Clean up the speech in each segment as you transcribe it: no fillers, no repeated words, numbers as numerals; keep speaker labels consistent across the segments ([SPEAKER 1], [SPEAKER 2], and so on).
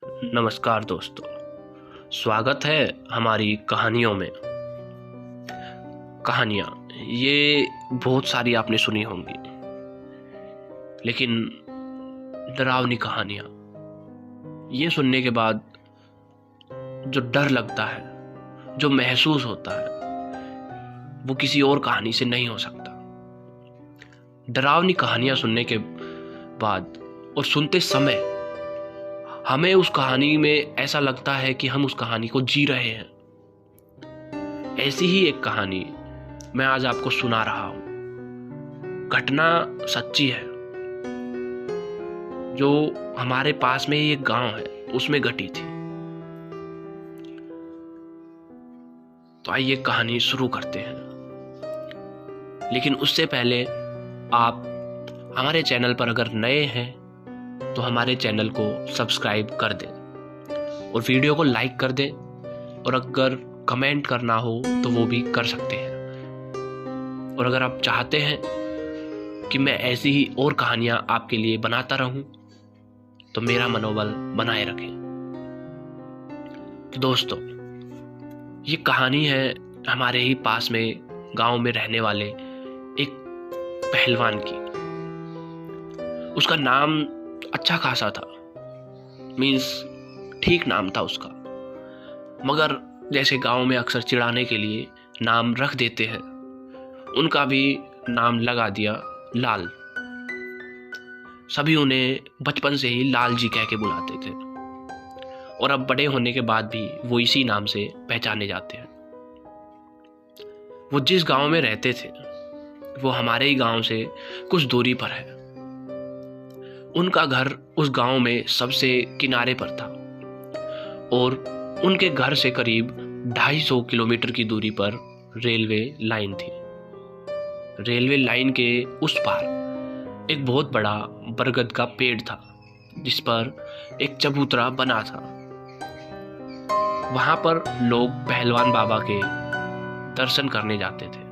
[SPEAKER 1] नमस्कार दोस्तों, स्वागत है हमारी कहानियों में। कहानियाँ ये बहुत सारी आपने सुनी होंगी, लेकिन डरावनी कहानियाँ ये सुनने के बाद जो डर लगता है, जो महसूस होता है, वो किसी और कहानी से नहीं हो सकता। डरावनी कहानियाँ सुनने के बाद और सुनते समय हमें उस कहानी में ऐसा लगता है कि हम उस कहानी को जी रहे हैं। ऐसी ही एक कहानी मैं आज आपको सुना रहा हूं। घटना सच्ची है, जो हमारे पास में ही एक गांव है उसमें घटी थी। तो आइए कहानी शुरू करते हैं, लेकिन उससे पहले आप हमारे चैनल पर अगर नए हैं तो हमारे चैनल को सब्सक्राइब कर दें और वीडियो को लाइक कर दें, और अगर कमेंट करना हो तो वो भी कर सकते हैं। और अगर आप चाहते हैं कि मैं ऐसी ही और कहानियां आपके लिए बनाता रहूं तो मेरा मनोबल बनाए रखें। तो दोस्तों, ये कहानी है हमारे ही पास में गांव में रहने वाले एक पहलवान की। उसका नाम अच्छा खासा था, मीन्स ठीक नाम था उसका, मगर जैसे गांव में अक्सर चिढ़ाने के लिए नाम रख देते हैं, उनका भी नाम लगा दिया लाल। सभी उन्हें बचपन से ही लाल जी कह के बुलाते थे, और अब बड़े होने के बाद भी वो इसी नाम से पहचाने जाते हैं। वो जिस गांव में रहते थे वो हमारे ही गांव से कुछ दूरी पर है। उनका घर उस गांव में सबसे किनारे पर था, और उनके घर से करीब 250 किलोमीटर की दूरी पर रेलवे लाइन थी। रेलवे लाइन के उस पार एक बहुत बड़ा बरगद का पेड़ था, जिस पर एक चबूतरा बना था। वहां पर लोग पहलवान बाबा के दर्शन करने जाते थे।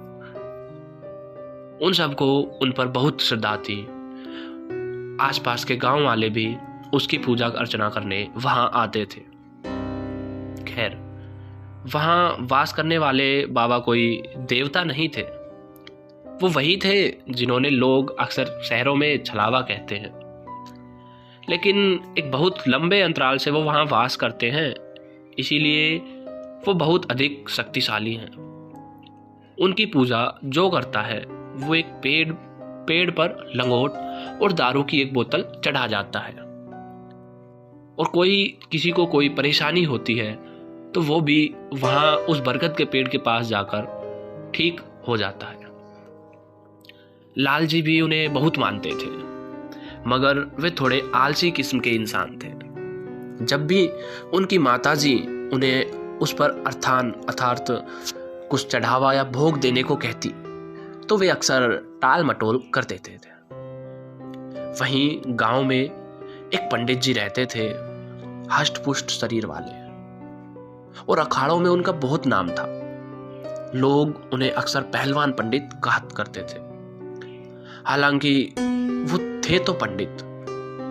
[SPEAKER 1] उन सबको उन पर बहुत श्रद्धा थी। आसपास के गांव वाले भी उसकी पूजा अर्चना करने वहां आते थे। खैर, वहां वास करने वाले बाबा कोई देवता नहीं थे, वो वही थे जिन्होंने लोग अक्सर शहरों में छलावा कहते हैं। लेकिन एक बहुत लंबे अंतराल से वो वहां वास करते हैं, इसीलिए वो बहुत अधिक शक्तिशाली हैं। उनकी पूजा जो करता है वो एक पेड़ पर लंगोट और दारू की एक बोतल चढ़ा जाता है, और किसी को कोई परेशानी होती है तो वो भी वहां उस बरगद के पेड़ के पास जाकर ठीक हो जाता है। लाल जी भी उन्हें बहुत मानते थे, मगर वे थोड़े आलसी किस्म के इंसान थे। जब भी उनकी माताजी उन्हें उस पर अर्थात कुछ चढ़ावा या भोग देने को कहती तो वे अक्सर टाल मटोल कर देते थे। वहीं गांव में एक पंडित जी रहते थे, हष्ट पुष्ट शरीर वाले, और अखाड़ों में उनका बहुत नाम था। लोग उन्हें अक्सर पहलवान पंडित कहा करते थे। हालांकि वो थे तो पंडित,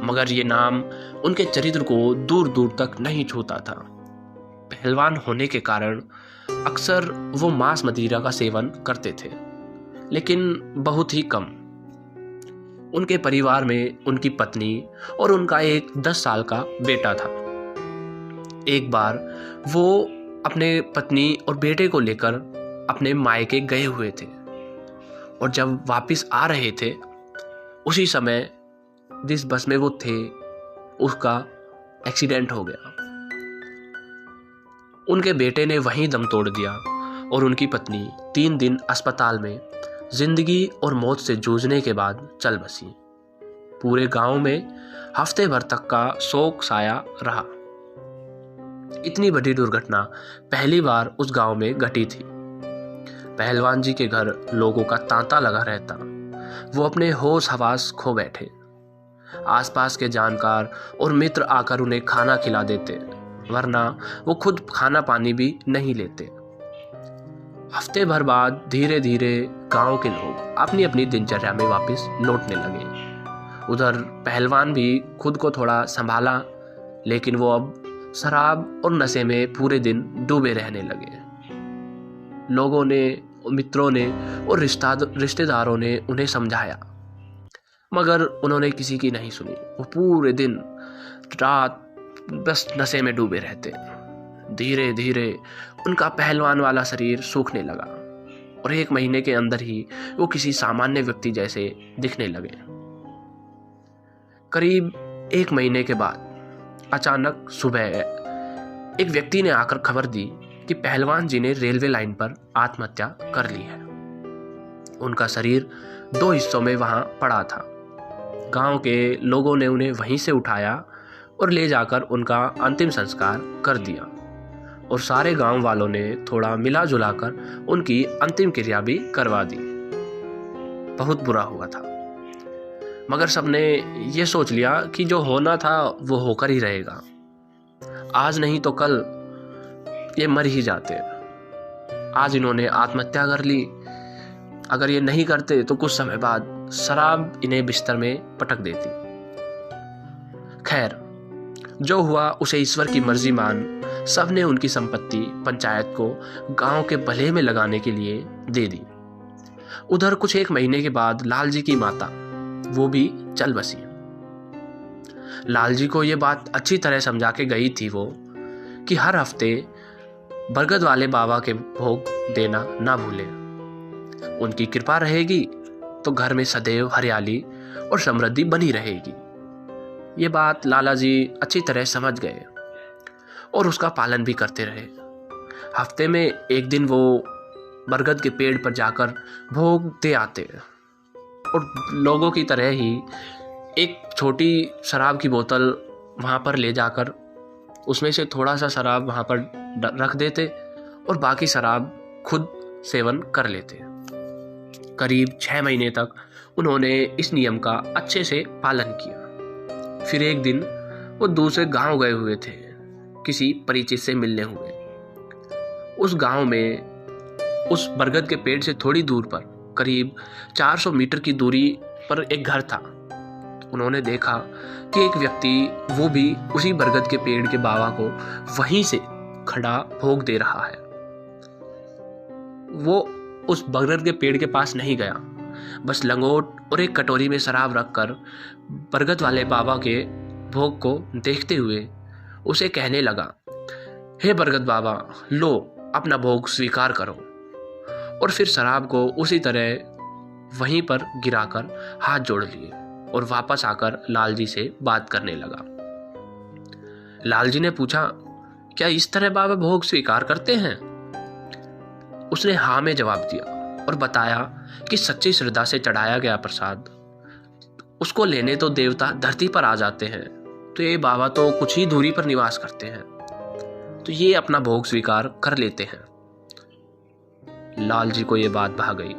[SPEAKER 1] मगर ये नाम उनके चरित्र को दूर दूर तक नहीं छूता था। पहलवान होने के कारण अक्सर वो मांस मदिरा का सेवन करते थे, लेकिन बहुत ही कम। उनके परिवार में उनकी पत्नी और उनका एक 10 साल का बेटा था। एक बार वो अपने पत्नी और बेटे को लेकर अपने मायके गए हुए थे, और जब वापस आ रहे थे उसी समय जिस बस में वो थे उसका एक्सीडेंट हो गया। उनके बेटे ने वहीं दम तोड़ दिया, और उनकी पत्नी 3 दिन अस्पताल में जिंदगी और मौत से जूझने के बाद चल बसी। पूरे गांव में हफ्ते भर तक का शोक साया रहा। इतनी बड़ी दुर्घटना पहली बार उस गांव में घटी थी। पहलवान जी के घर लोगों का तांता लगा रहता। वो अपने होश हवास खो बैठे। आसपास के जानकार और मित्र आकर उन्हें खाना खिला देते, वरना वो खुद खाना पानी भी नहीं लेते। हफ्ते भर बाद धीरे धीरे गांव के लोग अपनी अपनी दिनचर्या में वापस लौटने लगे। उधर पहलवान भी खुद को थोड़ा संभाला, लेकिन वो अब शराब और नशे में पूरे दिन डूबे रहने लगे। लोगों ने, मित्रों ने और रिश्तेदारों ने उन्हें समझाया, मगर उन्होंने किसी की नहीं सुनी। वो पूरे दिन रात बस नशे में डूबे रहते। धीरे धीरे उनका पहलवान वाला शरीर सूखने लगा और 1 महीने के अंदर ही वो किसी सामान्य व्यक्ति जैसे दिखने लगे। करीब 1 महीने के बाद अचानक सुबह एक व्यक्ति ने आकर खबर दी कि पहलवान जी ने रेलवे लाइन पर आत्महत्या कर ली है। उनका शरीर 2 हिस्सों में वहां पड़ा था। गांव के लोगों ने उन्हें वहीं से उठाया और ले जाकर उनका अंतिम संस्कार कर दिया और सारे गांव वालों ने थोड़ा मिला जुला कर उनकी अंतिम क्रिया भी करवा दी। बहुत बुरा हुआ था, मगर सबने ये सोच लिया कि जो होना था वो होकर ही रहेगा। आज नहीं तो कल ये मर ही जाते। आज इन्होंने आत्महत्या कर ली, अगर ये नहीं करते तो कुछ समय बाद शराब इन्हें बिस्तर में पटक देती। खैर, जो हुआ उसे ईश्वर की मर्जी मान सबने उनकी संपत्ति पंचायत को गांव के भले में लगाने के लिए दे दी। उधर कुछ 1 महीने के बाद लाल जी की माता वो भी चल बसी। लाल जी को ये बात अच्छी तरह समझा के गई थी वो कि हर हफ्ते बरगद वाले बाबा के भोग देना ना भूले। उनकी कृपा रहेगी तो घर में सदैव हरियाली और समृद्धि बनी रहेगी। ये बात लाला जी अच्छी तरह समझ गए और उसका पालन भी करते रहे। हफ्ते में 1 दिन वो बरगद के पेड़ पर जाकर भोग दे आते और लोगों की तरह ही एक छोटी शराब की बोतल वहाँ पर ले जाकर उसमें से थोड़ा सा शराब वहाँ पर रख देते और बाकी शराब खुद सेवन कर लेते। करीब 6 महीने तक उन्होंने इस नियम का अच्छे से पालन किया। फिर एक दिन वो दूसरे गांव गए हुए थे, किसी परिचित से मिलने हुए। उस गांव में उस बरगद के पेड़ से थोड़ी दूर पर करीब 400 मीटर की दूरी पर एक घर था। उन्होंने देखा कि एक व्यक्ति वो भी उसी बरगद के पेड़ के बाबा को वहीं से खड़ा भोग दे रहा है। वो उस बरगद के पेड़ के पास नहीं गया, बस लंगोट और एक कटोरी में शराब रखकर बरगद वाले बाबा के भोग को देखते हुए उसे कहने लगा, हे बरगद बाबा, लो अपना भोग स्वीकार करो। और फिर शराब को उसी तरह वहीं पर गिराकर हाथ जोड़ लिए और वापस आकर लाल जी से बात करने लगा। लाल जी ने पूछा, क्या इस तरह बाबा भोग स्वीकार करते हैं? उसने हाँ में जवाब दिया और बताया कि सच्ची श्रद्धा से चढ़ाया गया प्रसाद उसको लेने तो देवता धरती पर आ जाते हैं, तो ये बाबा तो कुछ ही दूरी पर निवास करते हैं, तो ये अपना भोग स्वीकार कर लेते हैं। लाल जी को ये बात भा गई।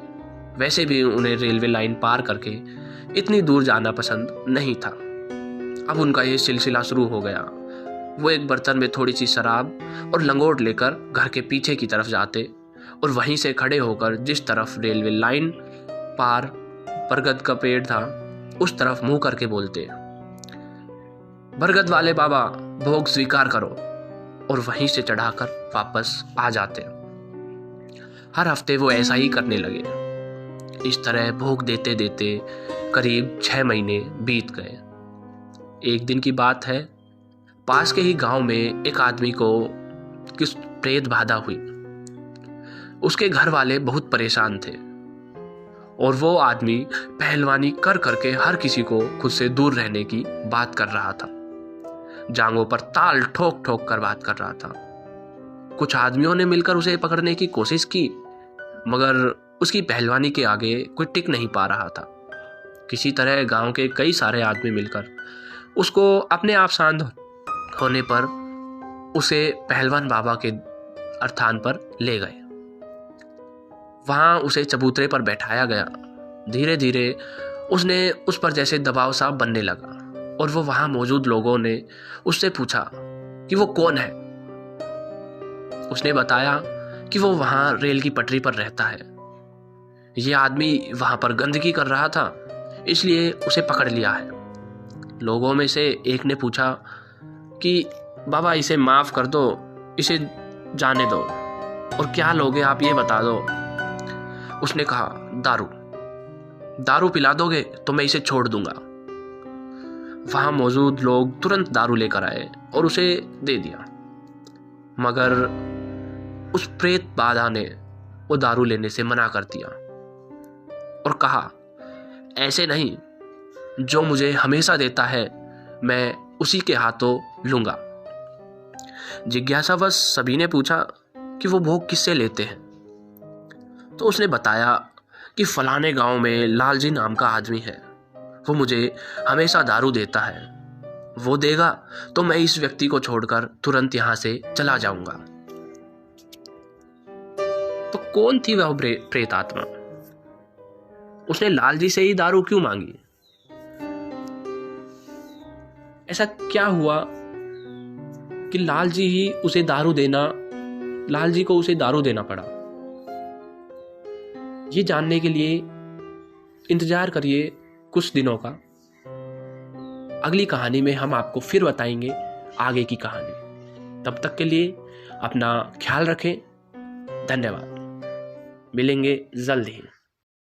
[SPEAKER 1] वैसे भी उन्हें रेलवे लाइन पार करके इतनी दूर जाना पसंद नहीं था। अब उनका ये सिलसिला शुरू हो गया। वो एक बर्तन में थोड़ी सी शराब और लंगोट लेकर घर के पीछे की तरफ जाते और वहीं से खड़े होकर जिस तरफ रेलवे लाइन पार बरगद का पेड़ था उस तरफ मुंह करके बोलते, बरगद वाले बाबा भोग स्वीकार करो, और वहीं से चढ़ाकर वापस आ जाते। हर हफ्ते वो ऐसा ही करने लगे। इस तरह भोग देते देते करीब 6 महीने बीत गए। एक दिन की बात है, पास के ही गांव में एक आदमी को किस प्रेत बाधा हुई। उसके घर वाले बहुत परेशान थे और वो आदमी पहलवानी कर करके हर किसी को खुद से दूर रहने की बात कर रहा था। जांघों पर ताल ठोक ठोक कर बात कर रहा था। कुछ आदमियों ने मिलकर उसे पकड़ने की कोशिश की, मगर उसकी पहलवानी के आगे कोई टिक नहीं पा रहा था। किसी तरह गांव के कई सारे आदमी मिलकर उसको अपने आप शांत होने पर उसे पहलवान बाबा के अस्थान पर ले गए। वहां उसे चबूतरे पर बैठाया गया। धीरे धीरे उसने उस पर जैसे दबाव सा बनने लगा और वो वहां मौजूद लोगों ने उससे पूछा कि वो कौन है। उसने बताया कि वो वहां रेल की पटरी पर रहता है। ये आदमी वहां पर गंदगी कर रहा था, इसलिए उसे पकड़ लिया है। लोगों में से एक ने पूछा कि बाबा इसे माफ़ कर दो, इसे जाने दो, और क्या लोगे आप ये बता दो। उसने कहा, दारू पिला दोगे तो मैं इसे छोड़ दूंगा। वहां मौजूद लोग तुरंत दारू लेकर आए और उसे दे दिया, मगर उस प्रेत बाधा ने वो दारू लेने से मना कर दिया और कहा, ऐसे नहीं, जो मुझे हमेशा देता है मैं उसी के हाथों लूंगा। जिज्ञासावश सभी ने पूछा कि वो भोग किससे लेते हैं। तो उसने बताया कि फलाने गांव में लालजी नाम का आदमी है, वो मुझे हमेशा दारू देता है, वो देगा तो मैं इस व्यक्ति को छोड़कर तुरंत यहां से चला जाऊंगा। तो कौन थी वह प्रेत आत्मा? उसने लालजी से ही दारू क्यों मांगी? ऐसा क्या हुआ कि लालजी को उसे दारू देना पड़ा? ये जानने के लिए इंतजार करिए कुछ दिनों का। अगली कहानी में हम आपको फिर बताएंगे आगे की कहानी। तब तक के लिए अपना ख्याल रखें। धन्यवाद। मिलेंगे जल्द ही।